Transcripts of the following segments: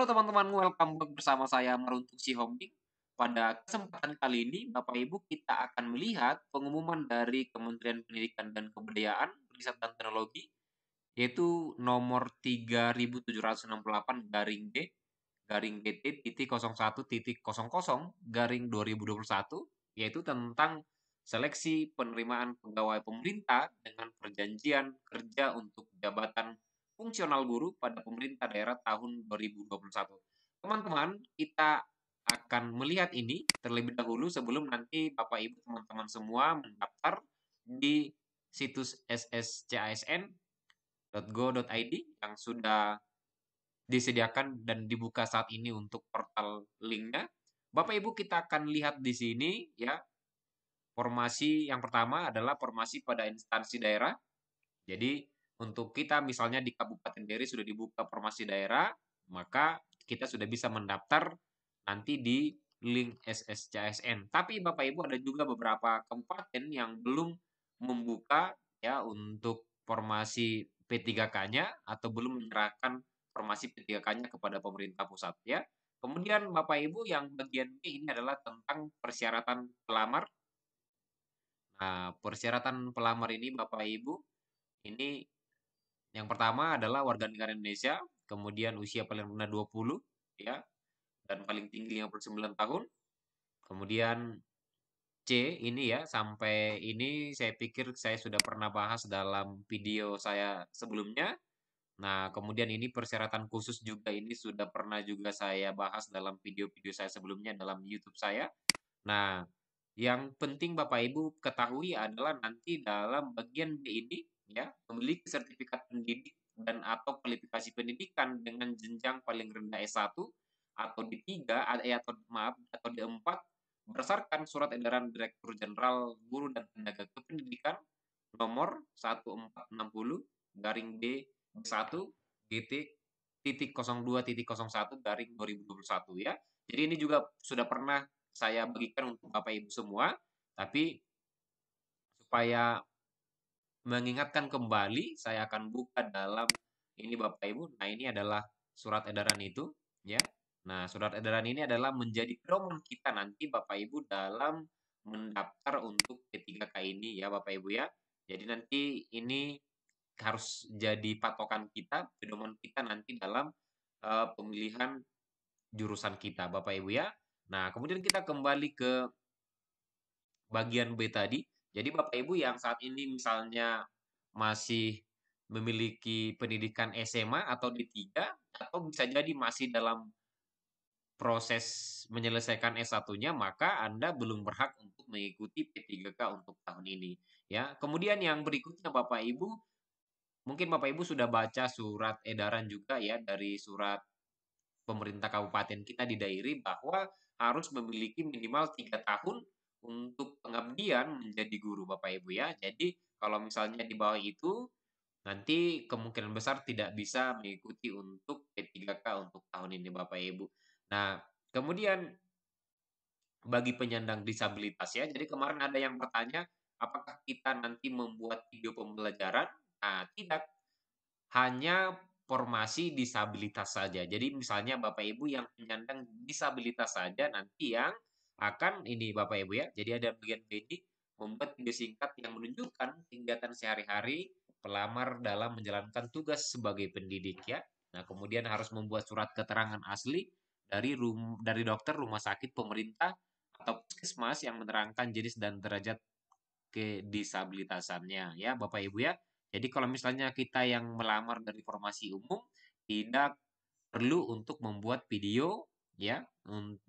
Halo teman-teman, welcome back bersama saya Meruntuk Si Hombing. Pada kesempatan kali ini, Bapak Ibu, kita akan melihat pengumuman dari Kementerian Pendidikan dan Kebudayaan, Riset dan Teknologi, yaitu nomor 3768 garing D, garing BT titik 01 titik 00 garing 2021, yaitu tentang seleksi penerimaan pegawai pemerintah dengan perjanjian kerja untuk jabatan fungsional guru pada pemerintah daerah tahun 2021. Teman-teman, kita akan melihat ini terlebih dahulu sebelum nanti Bapak Ibu teman-teman semua mendaftar di situs sscisn.go.id yang sudah disediakan dan dibuka saat ini untuk portal linknya. Bapak Ibu, kita akan lihat di sini ya. Formasi yang pertama adalah formasi pada instansi daerah. Jadi untuk kita misalnya di Kabupaten Deri sudah dibuka formasi daerah, maka kita sudah bisa mendaftar nanti di link SSCSN. Tapi Bapak Ibu, ada juga beberapa kabupaten yang belum membuka ya untuk formasi P3K-nya atau belum menyerahkan formasi P3K-nya kepada pemerintah pusat ya. Kemudian Bapak Ibu, yang bagian B ini adalah tentang persyaratan pelamar. Nah, persyaratan pelamar ini Bapak Ibu, ini yang pertama adalah warga negara Indonesia, kemudian usia paling rendah 20 ya, dan paling tinggi 59 tahun. Kemudian C ini ya, sampai ini saya pikir saya sudah pernah bahas dalam video saya sebelumnya. Nah, kemudian ini persyaratan khusus juga ini sudah pernah juga saya bahas dalam video-video saya sebelumnya dalam YouTube saya. Nah, yang penting Bapak Ibu ketahui adalah nanti dalam bagian B ini ya, memiliki sertifikat pendidik dan atau kualifikasi pendidikan dengan jenjang paling rendah S1 atau D3 atau maaf atau D4 berdasarkan surat edaran Direktur Jenderal Guru dan Tenaga Kependidikan nomor 1460 garing D 1 titik titik 02.01 garing 2021 ya. Jadi ini juga sudah pernah saya bagikan untuk Bapak Ibu semua, tapi supaya mengingatkan kembali, saya akan buka dalam ini Bapak Ibu. Nah, ini adalah surat edaran itu, ya. Nah, surat edaran ini adalah menjadi pedoman kita nanti Bapak Ibu dalam mendaftar untuk P3K ini ya Bapak Ibu ya. Jadi nanti ini harus jadi patokan kita, pedoman kita nanti dalam pemilihan jurusan kita Bapak Ibu ya. Nah, kemudian kita kembali ke bagian B tadi. Jadi Bapak Ibu yang saat ini misalnya masih memiliki pendidikan SMA atau D3 atau bisa jadi masih dalam proses menyelesaikan S1-nya, maka Anda belum berhak untuk mengikuti P3K untuk tahun ini ya. Kemudian yang berikutnya Bapak Ibu, mungkin Bapak Ibu sudah baca surat edaran juga ya dari surat pemerintah kabupaten kita di Dairi bahwa harus memiliki minimal 3 tahun untuk pengabdian menjadi guru Bapak Ibu ya. Jadi kalau misalnya di bawah itu nanti kemungkinan besar tidak bisa mengikuti untuk P3K untuk tahun ini Bapak Ibu. Nah, kemudian bagi penyandang disabilitas ya. Jadi kemarin ada yang bertanya, apakah kita nanti membuat video pembelajaran? Nah, tidak, hanya formasi disabilitas saja. Jadi misalnya Bapak Ibu yang penyandang disabilitas saja nanti yang akan ini Bapak Ibu ya. Jadi ada bagian ini membuat video singkat yang menunjukkan kegiatan sehari-hari pelamar dalam menjalankan tugas sebagai pendidik ya. Nah, kemudian harus membuat surat keterangan asli dari dokter rumah sakit pemerintah atau puskesmas yang menerangkan jenis dan derajat kedisabilitasannya ya Bapak Ibu ya. Jadi kalau misalnya kita yang melamar dari formasi umum tidak perlu untuk membuat video ya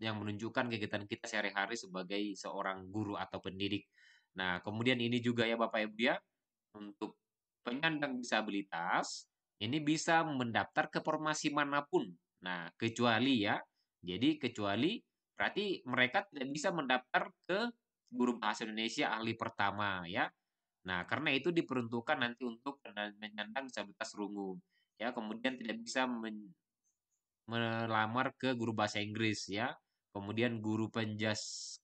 yang menunjukkan kegiatan kita sehari-hari sebagai seorang guru atau pendidik. Nah, kemudian ini juga ya Bapak Ibu ya, untuk penyandang disabilitas ini bisa mendaftar ke formasi manapun. Nah, kecuali ya. Jadi kecuali berarti mereka tidak bisa mendaftar ke guru bahasa Indonesia ahli pertama ya. Nah, karena itu diperuntukkan nanti untuk penyandang disabilitas rungu. Ya, kemudian tidak bisa melamar ke guru bahasa Inggris ya. Kemudian guru penjas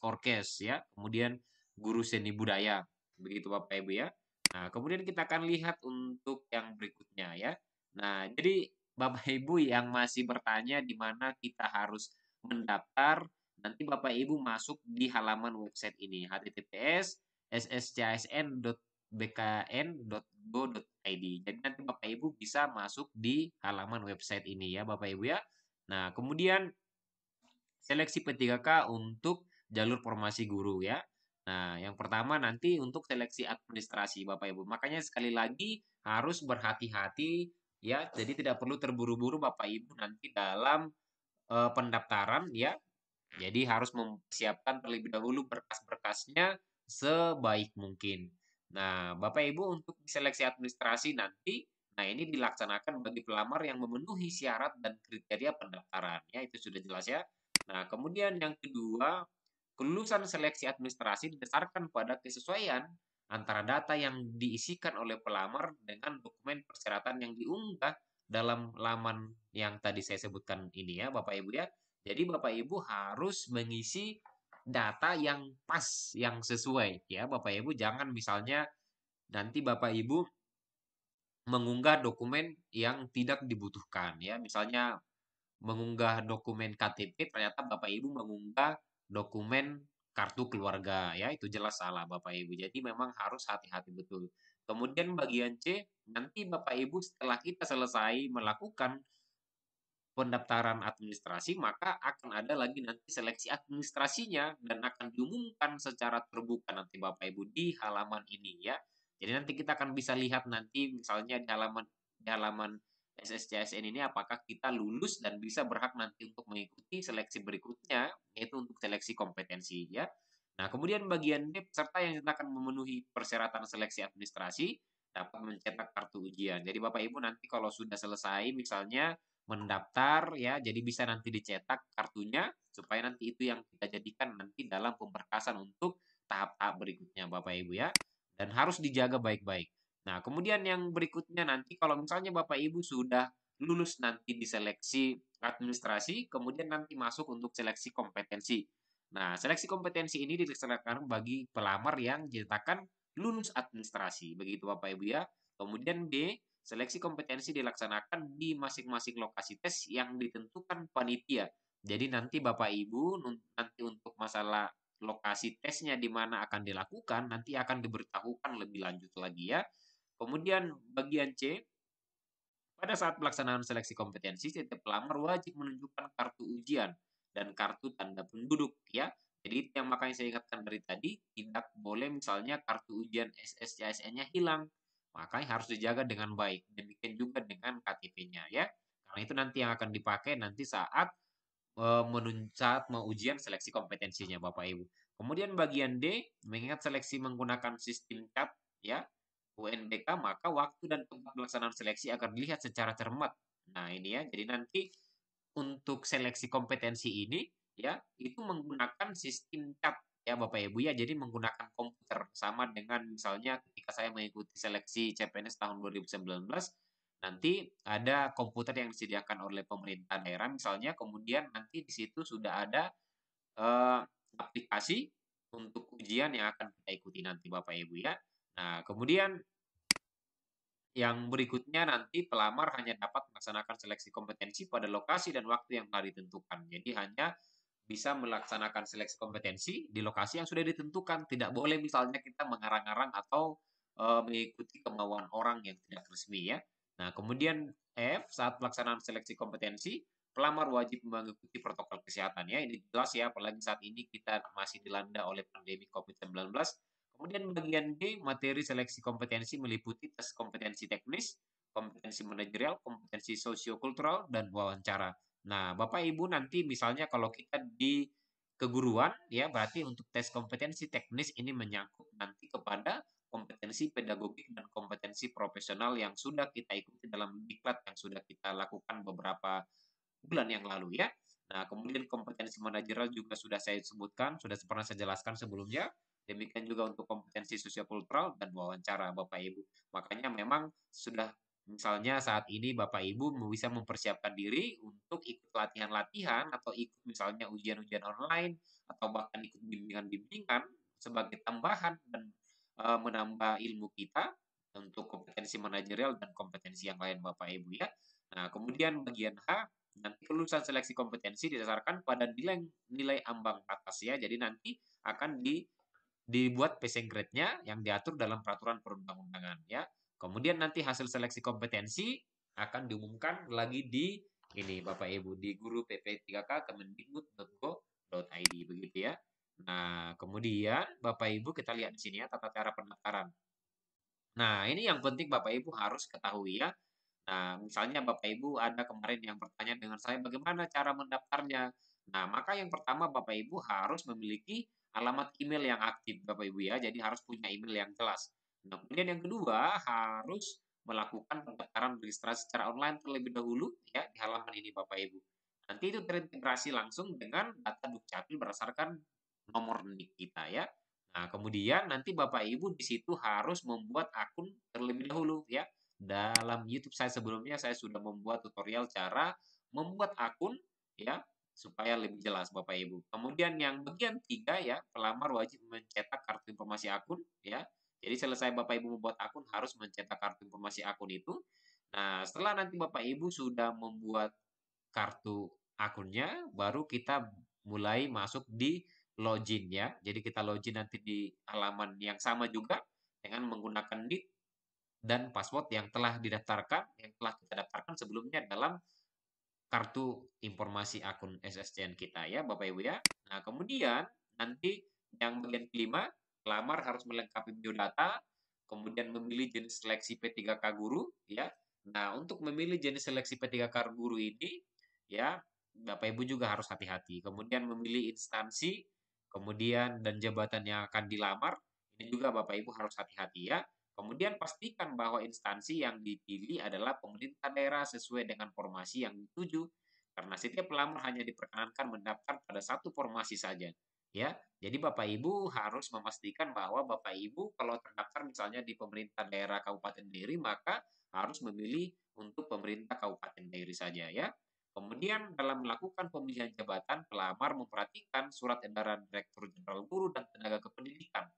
orkes ya. Kemudian guru seni budaya. Begitu Bapak Ibu ya. Nah, kemudian kita akan lihat untuk yang berikutnya ya. Nah, jadi Bapak Ibu yang masih bertanya di mana kita harus mendaftar, nanti Bapak Ibu masuk di halaman website ini https://sscsn.bkn.go.id. Jadi nanti Bapak Ibu bisa masuk di halaman website ini ya Bapak Ibu ya. Nah, kemudian seleksi P3K untuk jalur formasi guru ya. Nah, yang pertama nanti untuk seleksi administrasi Bapak Ibu. Makanya sekali lagi harus berhati-hati ya. Jadi tidak perlu terburu-buru Bapak Ibu nanti dalam pendaftaran ya. Jadi harus mempersiapkan terlebih dahulu berkas-berkasnya sebaik mungkin. Nah, Bapak Ibu untuk seleksi administrasi nanti, nah ini dilaksanakan bagi pelamar yang memenuhi syarat dan kriteria pendaftaran. Ya, itu sudah jelas ya. Nah, kemudian yang kedua, kelulusan seleksi administrasi didasarkan pada kesesuaian antara data yang diisikan oleh pelamar dengan dokumen persyaratan yang diunggah dalam laman yang tadi saya sebutkan ini ya, Bapak Ibu ya. Jadi Bapak Ibu harus mengisi data yang pas, yang sesuai ya Bapak Ibu. Jangan misalnya nanti Bapak Ibu mengunggah dokumen yang tidak dibutuhkan ya. Misalnya mengunggah dokumen KTP ternyata Bapak Ibu mengunggah dokumen kartu keluarga ya itu jelas salah Bapak Ibu. Jadi memang harus hati-hati betul. Kemudian bagian C nanti Bapak Ibu setelah kita selesai melakukan pendaftaran administrasi, maka akan ada lagi nanti seleksi administrasinya dan akan diumumkan secara terbuka nanti Bapak Ibu di halaman ini ya. Jadi nanti kita akan bisa lihat nanti misalnya di halaman SSCSN ini apakah kita lulus dan bisa berhak nanti untuk mengikuti seleksi berikutnya yaitu untuk seleksi kompetensi ya. Nah, kemudian bagian D peserta yang akan memenuhi persyaratan seleksi administrasi dapat mencetak kartu ujian. Jadi Bapak Ibu nanti kalau sudah selesai misalnya mendaftar ya, jadi bisa nanti dicetak kartunya supaya nanti itu yang kita jadikan nanti dalam pemberkasan untuk tahap-tahap berikutnya Bapak Ibu ya. Dan harus dijaga baik-baik. Nah, kemudian yang berikutnya nanti kalau misalnya Bapak Ibu sudah lulus nanti di seleksi administrasi, kemudian nanti masuk untuk seleksi kompetensi. Nah, seleksi kompetensi ini dilaksanakan bagi pelamar yang dinyatakan lulus administrasi. Begitu Bapak Ibu ya. Kemudian B, seleksi kompetensi dilaksanakan di masing-masing lokasi tes yang ditentukan panitia. Jadi nanti Bapak Ibu nanti untuk masalah lokasi tesnya di mana akan dilakukan nanti akan diberitahukan lebih lanjut lagi ya. Kemudian bagian C, pada saat pelaksanaan seleksi kompetensi, setiap pelamar wajib menunjukkan kartu ujian dan kartu tanda penduduk ya. Jadi yang makanya saya ingatkan dari tadi, tidak boleh misalnya kartu ujian SSCSN-nya hilang. Makanya harus dijaga dengan baik. Demikian juga dengan KTP-nya ya. Karena itu nanti yang akan dipakai nanti saat saat mau ujian seleksi kompetensinya Bapak Ibu. Kemudian bagian D, mengingat seleksi menggunakan sistem CAP ya, UNBK, maka waktu dan tempat pelaksanaan seleksi akan dilihat secara cermat. Nah, ini ya. Jadi nanti untuk seleksi kompetensi ini ya, itu menggunakan sistem CAP ya Bapak Ibu ya. Jadi menggunakan komputer sama dengan misalnya ketika saya mengikuti seleksi CPNS tahun 2019 nanti ada komputer yang disediakan oleh pemerintah daerah misalnya kemudian nanti di situ sudah ada eh, aplikasi untuk ujian yang akan kita ikuti nanti Bapak Ibu ya. Nah, kemudian yang berikutnya nanti pelamar hanya dapat melaksanakan seleksi kompetensi pada lokasi dan waktu yang telah ditentukan. Jadi hanya bisa melaksanakan seleksi kompetensi di lokasi yang sudah ditentukan. Tidak boleh misalnya kita mengarang-arang atau mengikuti kemauan orang yang tidak resmi ya. Nah, kemudian F, saat pelaksanaan seleksi kompetensi, pelamar wajib mengikuti protokol kesehatan ya. Ini jelas ya, apalagi saat ini kita masih dilanda oleh pandemi COVID-19. Kemudian bagian D, materi seleksi kompetensi meliputi tes kompetensi teknis, kompetensi manajerial, kompetensi sosiokultural, dan wawancara. Nah, Bapak Ibu nanti misalnya kalau kita di keguruan ya berarti untuk tes kompetensi teknis ini menyangkut nanti kepada kompetensi pedagogik dan kompetensi profesional yang sudah kita ikuti dalam diklat yang sudah kita lakukan beberapa bulan yang lalu ya. Nah, kemudian kompetensi manajerial juga sudah saya sebutkan, sudah pernah saya jelaskan sebelumnya. Demikian juga untuk kompetensi sosiokultural dan wawancara Bapak Ibu. Makanya memang sudah misalnya saat ini Bapak Ibu bisa mempersiapkan diri untuk ikut latihan-latihan atau ikut misalnya ujian-ujian online atau bahkan ikut bimbingan-bimbingan sebagai tambahan dan menambah ilmu kita untuk kompetensi manajerial dan kompetensi yang lain Bapak Ibu ya. Nah, kemudian bagian H, nanti kelulusan seleksi kompetensi didasarkan pada nilai ambang batas ya. Jadi nanti akan dibuat passing grade-nya yang diatur dalam peraturan perundang-undangan ya. Kemudian nanti hasil seleksi kompetensi akan diumumkan lagi di ini Bapak Ibu di guru pp3k kemendikbud.go.id begitu ya. Nah, kemudian Bapak Ibu kita lihat di sini ya tata cara pendaftaran. Nah, ini yang penting Bapak Ibu harus ketahui ya. Nah, misalnya Bapak Ibu ada kemarin yang bertanya dengan saya bagaimana cara mendaftarnya. Nah, maka yang pertama Bapak Ibu harus memiliki alamat email yang aktif Bapak Ibu ya. Jadi harus punya email yang jelas. Nah, kemudian yang kedua harus melakukan pendaftaran registrasi secara online terlebih dahulu ya di halaman ini Bapak Ibu. Nanti itu terintegrasi langsung dengan data Dukcapil berdasarkan nomor NIK kita ya. Nah, kemudian nanti Bapak Ibu di situ harus membuat akun terlebih dahulu ya. Dalam YouTube saya sebelumnya saya sudah membuat tutorial cara membuat akun ya supaya lebih jelas Bapak Ibu. Kemudian yang bagian 3 ya, pelamar wajib mencetak kartu informasi akun ya. Jadi selesai Bapak Ibu membuat akun harus mencetak kartu informasi akun itu. Nah, setelah nanti Bapak Ibu sudah membuat kartu akunnya, baru kita mulai masuk di login ya. Jadi kita login nanti di halaman yang sama juga dengan menggunakan NIK dan password yang telah didaftarkan, yang telah kita daftarkan sebelumnya dalam kartu informasi akun SSCN kita ya, Bapak Ibu ya. Nah, kemudian nanti yang bagian kelima, pelamar harus melengkapi biodata, kemudian memilih jenis seleksi P3K guru ya. Nah, untuk memilih jenis seleksi P3K guru ini ya, Bapak Ibu juga harus hati-hati. Kemudian memilih instansi, kemudian dan jabatan yang akan dilamar, ini juga Bapak Ibu harus hati-hati ya. Kemudian pastikan bahwa instansi yang dipilih adalah pemerintah daerah sesuai dengan formasi yang dituju. Karena setiap pelamar hanya diperkenankan mendaftar pada satu formasi saja. Ya, jadi Bapak Ibu harus memastikan bahwa Bapak Ibu kalau terdaftar misalnya di pemerintah daerah Kabupaten Dairi maka harus memilih untuk pemerintah Kabupaten Dairi saja ya. Kemudian dalam melakukan pemilihan jabatan, pelamar memperhatikan surat edaran Direktur Jenderal Guru dan Tenaga Kependidikan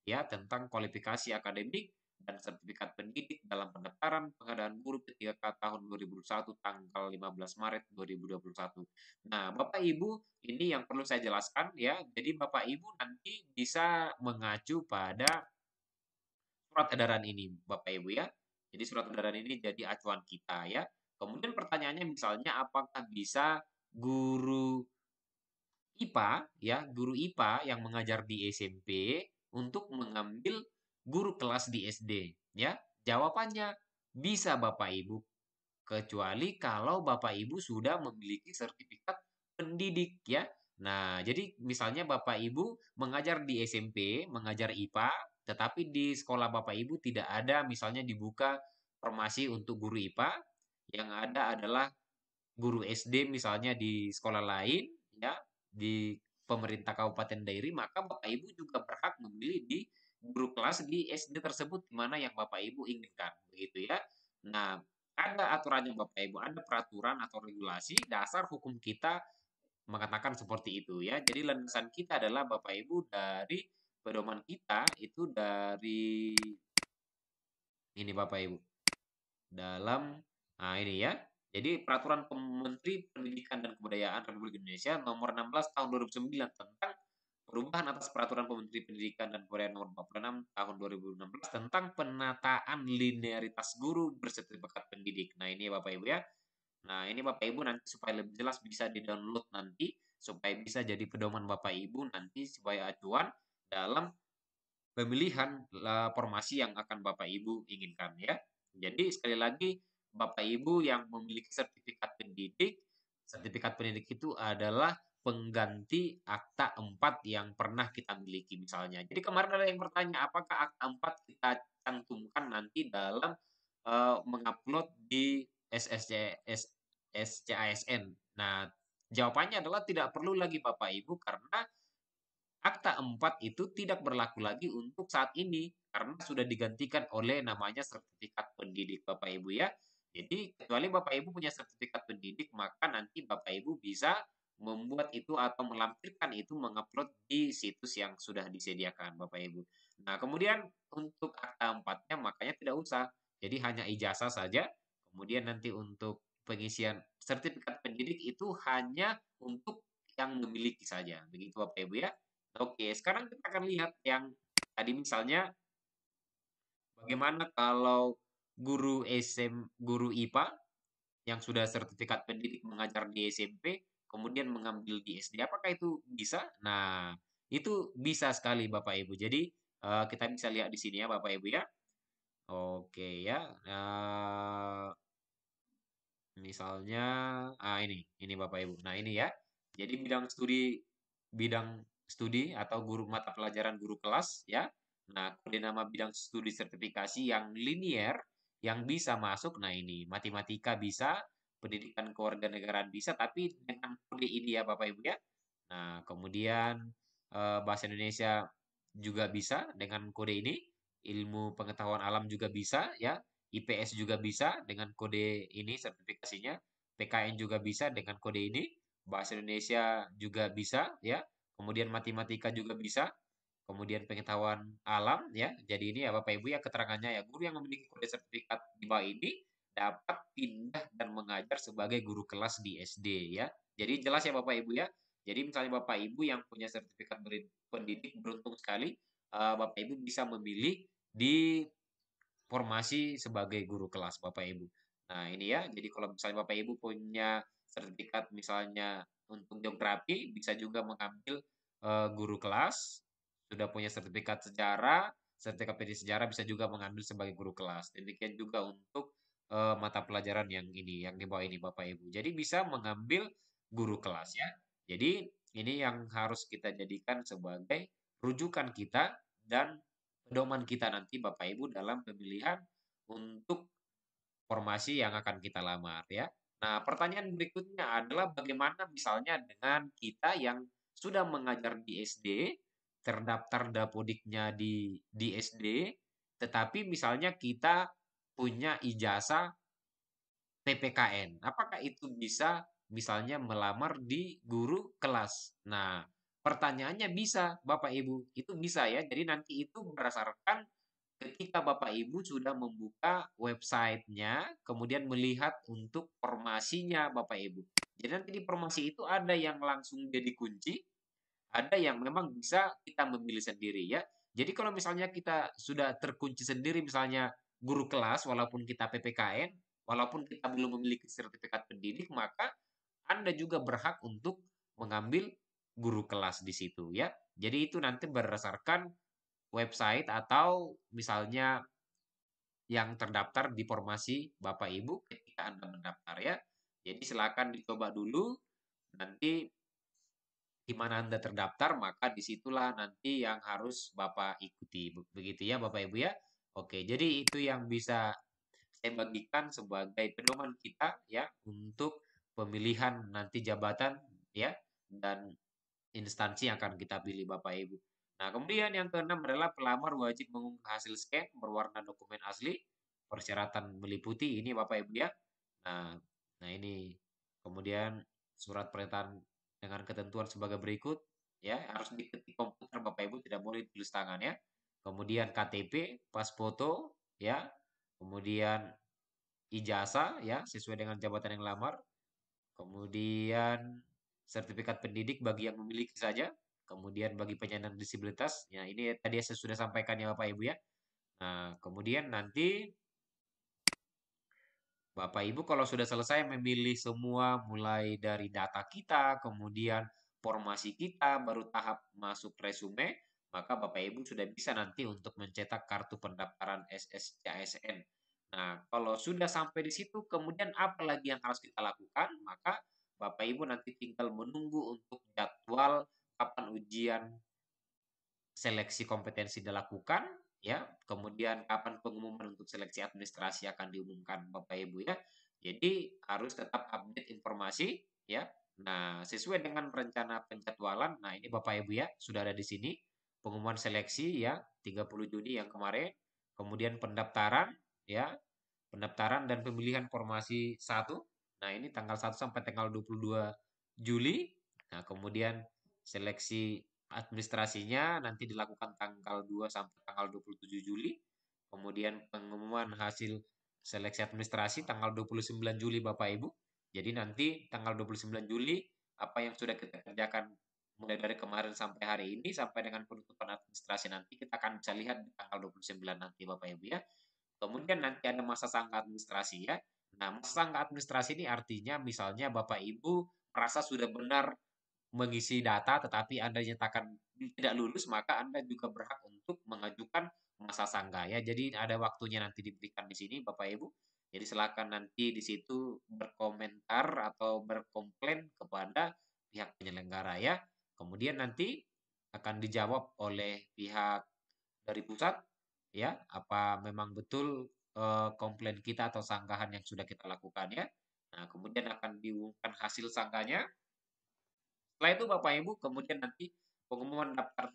ya tentang kualifikasi akademik dan sertifikat pendidik dalam pendaftaran pengadaan guru P3K tahun 2021 tanggal 15 Maret 2021. Nah, Bapak Ibu, ini yang perlu saya jelaskan ya. Jadi Bapak Ibu nanti bisa mengacu pada surat edaran ini, Bapak Ibu ya. Jadi surat edaran ini jadi acuan kita ya. Kemudian pertanyaannya misalnya apakah bisa guru IPA ya, guru IPA yang mengajar di SMP untuk mengambil guru kelas di SD ya? Jawabannya bisa Bapak Ibu, kecuali kalau Bapak Ibu sudah memiliki sertifikat pendidik ya. Nah, jadi misalnya Bapak Ibu mengajar di SMP, mengajar IPA, tetapi di sekolah Bapak Ibu tidak ada misalnya dibuka formasi untuk guru IPA, yang ada adalah guru SD misalnya di sekolah lain ya di pemerintah Kabupaten Dairi maka Bapak Ibu juga berhak memilih di guru kelas di SD tersebut di mana yang Bapak Ibu inginkan begitu ya. Nah, ada aturannya Bapak Ibu, ada peraturan atau regulasi dasar hukum kita mengatakan seperti itu ya. Jadi landasan kita adalah Bapak Ibu dari pedoman kita itu dari ini Bapak Ibu dalam ini ya. Jadi peraturan Menteri Pendidikan dan Kebudayaan Republik Indonesia nomor 16 tahun 2009 tentang perubahan atas peraturan Menteri Pendidikan dan Kebudayaan nomor 46 tahun 2016 tentang penataan linearitas guru bersertifikat pendidik. Nah, ini ya Bapak Ibu ya. Nah, ini Bapak Ibu nanti supaya lebih jelas bisa di-download nanti supaya bisa jadi pedoman Bapak Ibu nanti supaya acuan dalam pemilihan formasi yang akan Bapak Ibu inginkan ya. Jadi sekali lagi Bapak Ibu yang memiliki sertifikat pendidik itu adalah pengganti akta 4 yang pernah kita miliki misalnya. Jadi kemarin ada yang bertanya apakah akta 4 kita cantumkan nanti dalam mengupload di SCASN. Nah, jawabannya adalah tidak perlu lagi Bapak Ibu karena Akta 4 itu tidak berlaku lagi untuk saat ini karena sudah digantikan oleh namanya sertifikat pendidik Bapak Ibu ya. Jadi kecuali Bapak Ibu punya sertifikat pendidik maka nanti Bapak Ibu bisa membuat itu atau melampirkan itu mengupload di situs yang sudah disediakan Bapak Ibu. Nah, kemudian untuk akta 4-nya makanya tidak usah. Jadi hanya ijazah saja. Kemudian nanti untuk pengisian sertifikat pendidik itu hanya untuk yang memiliki saja. Begitu Bapak Ibu ya. Oke, sekarang kita akan lihat yang tadi misalnya bagaimana kalau guru IPA yang sudah sertifikat pendidik mengajar di SMP, kemudian mengambil di SD, apakah itu bisa? Nah, itu bisa sekali Bapak Ibu. Jadi, kita bisa lihat di sini ya Bapak Ibu ya. Oke ya, misalnya, ini Bapak Ibu. Nah ini ya, jadi bidang studi atau guru mata pelajaran guru kelas ya. Nah, kode nama bidang studi sertifikasi yang linier yang bisa masuk. Nah ini, matematika bisa, pendidikan kewarganegaraan bisa, tapi dengan kode ini ya Bapak Ibu ya. Nah, kemudian bahasa Indonesia juga bisa dengan kode ini, ilmu pengetahuan alam juga bisa ya. IPS juga bisa dengan kode ini sertifikasinya, PKN juga bisa dengan kode ini, bahasa Indonesia juga bisa ya, kemudian matematika juga bisa, kemudian pengetahuan alam ya. Jadi ini ya Bapak Ibu ya keterangannya ya, guru yang memiliki kode sertifikat di bawah ini dapat pindah dan mengajar sebagai guru kelas di SD ya. Jadi jelas ya Bapak Ibu ya. Jadi misalnya Bapak Ibu yang punya sertifikat pendidik beruntung sekali, Bapak Ibu bisa memilih di formasi sebagai guru kelas Bapak Ibu. Nah, ini ya. Jadi kalau misalnya Bapak Ibu punya sertifikat misalnya untuk geografi, bisa juga mengambil guru kelas. Sudah punya sertifikat sejarah, sertifikat pendidik sejarah bisa juga mengambil sebagai guru kelas. Demikian juga untuk mata pelajaran yang ini, yang di bawah ini Bapak Ibu. Jadi bisa mengambil guru kelas ya. Jadi ini yang harus kita jadikan sebagai rujukan kita dan pedoman kita nanti Bapak Ibu dalam pemilihan untuk formasi yang akan kita lamar ya. Nah, pertanyaan berikutnya adalah bagaimana misalnya dengan kita yang sudah mengajar di SD, terdaftar dapodiknya di SD, tetapi misalnya kita punya ijazah PPKN. Apakah itu bisa misalnya melamar di guru kelas? Nah, pertanyaannya bisa, Bapak Ibu. Itu bisa ya. Jadi nanti itu berdasarkan ketika Bapak Ibu sudah membuka websitenya, kemudian melihat untuk formasinya Bapak Ibu. Jadi nanti di formasi itu ada yang langsung jadi kunci, ada yang memang bisa kita memilih sendiri ya. Jadi kalau misalnya kita sudah terkunci sendiri misalnya guru kelas walaupun kita PPKN, walaupun kita belum memiliki sertifikat pendidik, maka Anda juga berhak untuk mengambil guru kelas di situ ya. Jadi itu nanti berdasarkan website atau misalnya yang terdaftar di formasi Bapak Ibu ketika Anda mendaftar ya. Jadi silakan dicoba dulu, nanti di mana Anda terdaftar, maka disitulah nanti yang harus Bapak ikuti. Begitu ya Bapak Ibu ya. Oke, jadi itu yang bisa saya bagikan sebagai pedoman kita ya untuk pemilihan nanti jabatan ya dan instansi yang akan kita pilih Bapak Ibu. Nah, kemudian yang keenam adalah pelamar wajib mengunggah hasil scan berwarna dokumen asli. Persyaratan meliputi ini Bapak Ibu ya. Nah, nah ini kemudian surat pernyataan dengan ketentuan sebagai berikut ya, harus diketik komputer Bapak Ibu, tidak boleh tulis tangan ya. Kemudian KTP, pas foto ya. Kemudian ijazah ya sesuai dengan jabatan yang lamar. Kemudian sertifikat pendidik bagi yang memiliki saja. Kemudian bagi penyandang disabilitas, ya ini tadi saya sudah sampaikan ya Bapak Ibu ya. Nah, kemudian nanti Bapak Ibu kalau sudah selesai memilih semua mulai dari data kita, kemudian formasi kita, baru tahap masuk resume, maka Bapak Ibu sudah bisa nanti untuk mencetak kartu pendaftaran SSCASN. Nah, kalau sudah sampai di situ, kemudian apa lagi yang harus kita lakukan? Maka Bapak Ibu nanti tinggal menunggu untuk jadwal kapan ujian seleksi kompetensi dilakukan, ya. Kemudian kapan pengumuman untuk seleksi administrasi akan diumumkan Bapak Ibu ya. Jadi harus tetap update informasi ya. Nah, sesuai dengan rencana penjadwalan, nah ini Bapak Ibu ya, sudah ada di sini pengumuman seleksi ya 30 Juni yang kemarin, kemudian pendaftaran ya, pendaftaran dan pemilihan formasi 1. Nah, ini tanggal 1 sampai tanggal 22 Juli. Nah, kemudian seleksi administrasinya nanti dilakukan tanggal 2 sampai tanggal 27 Juli. Kemudian pengumuman hasil seleksi administrasi tanggal 29 Juli Bapak Ibu. Jadi nanti tanggal 29 Juli apa yang sudah kita kerjakan mulai dari kemarin sampai hari ini sampai dengan penutupan administrasi nanti kita akan bisa lihat di tanggal 29 nanti Bapak Ibu ya. Kemudian nanti ada masa sangka administrasi ya. Nah, masa sangka administrasi ini artinya misalnya Bapak Ibu merasa sudah benar mengisi data tetapi Anda nyatakan tidak lulus, maka Anda juga berhak untuk mengajukan masa sangka ya. Jadi ada waktunya nanti diberikan di sini Bapak Ibu. Jadi silakan nanti di situ berkomentar atau berkomplain kepada pihak penyelenggara ya. Kemudian nanti akan dijawab oleh pihak dari pusat ya, apa memang betul komplain kita atau sanggahan yang sudah kita lakukan ya. Nah, kemudian akan diumumkan hasil sangkanya. Setelah itu Bapak Ibu kemudian nanti pengumuman daftar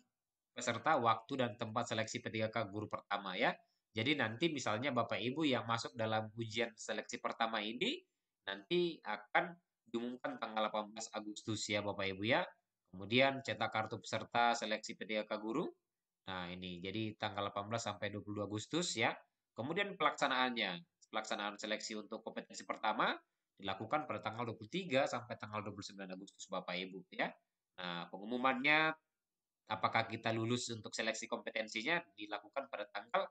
peserta waktu dan tempat seleksi P3K guru pertama ya. Jadi nanti misalnya Bapak Ibu yang masuk dalam ujian seleksi pertama ini nanti akan diumumkan tanggal 18 Agustus ya Bapak Ibu ya. Kemudian cetak kartu peserta seleksi P3K guru. Nah, ini jadi tanggal 18 sampai 22 Agustus ya. Kemudian pelaksanaan seleksi untuk kompetensi pertama dilakukan pada tanggal 23 sampai tanggal 29 Agustus Bapak Ibu ya. Nah, pengumumannya apakah kita lulus untuk seleksi kompetensinya dilakukan pada tanggal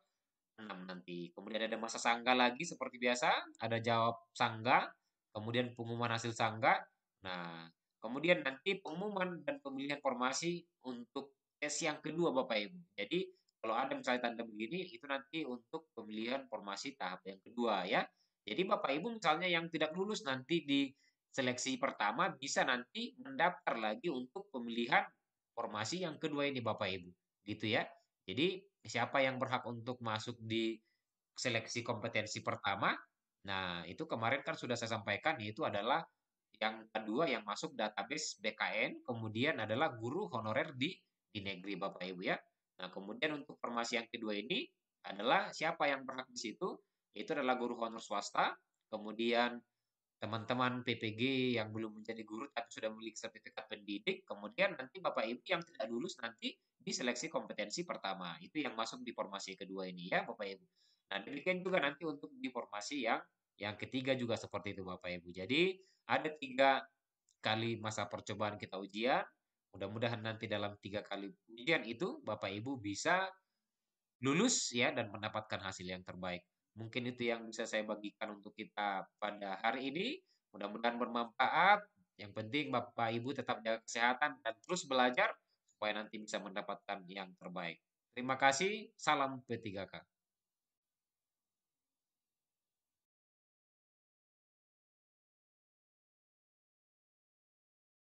6 nanti. Kemudian ada masa sangga lagi seperti biasa, ada jawab sangga, kemudian pengumuman hasil sangga. Nah, kemudian nanti pengumuman dan pemilihan formasi untuk tes yang kedua Bapak Ibu. Jadi kalau ada misalnya tanda begini, itu nanti untuk pemilihan formasi tahap yang kedua ya. Jadi Bapak Ibu misalnya yang tidak lulus nanti di seleksi pertama bisa nanti mendaftar lagi untuk pemilihan formasi yang kedua ini Bapak Ibu. Gitu ya. Jadi siapa yang berhak untuk masuk di seleksi kompetensi pertama? Nah, itu kemarin kan sudah saya sampaikan yaitu adalah yang kedua yang masuk database BKN, kemudian adalah guru honorer di negeri Bapak Ibu ya. Nah, kemudian untuk formasi yang kedua ini adalah siapa yang berhak di situ? Itu adalah guru honor swasta, kemudian teman-teman PPG yang belum menjadi guru tapi sudah memiliki sertifikat pendidik, kemudian nanti Bapak Ibu yang tidak lulus nanti di seleksi kompetensi pertama. Itu yang masuk di formasi kedua ini ya Bapak Ibu. Nah, demikian juga nanti untuk di formasi yang ketiga juga seperti itu Bapak Ibu. Jadi ada 3 kali masa percobaan kita ujian. Mudah-mudahan nanti dalam 3 kali ujian itu Bapak Ibu bisa lulus ya dan mendapatkan hasil yang terbaik. Mungkin itu yang bisa saya bagikan untuk kita pada hari ini. Mudah-mudahan bermanfaat. Yang penting Bapak Ibu tetap jaga kesehatan dan terus belajar supaya nanti bisa mendapatkan yang terbaik. Terima kasih. Salam P3K.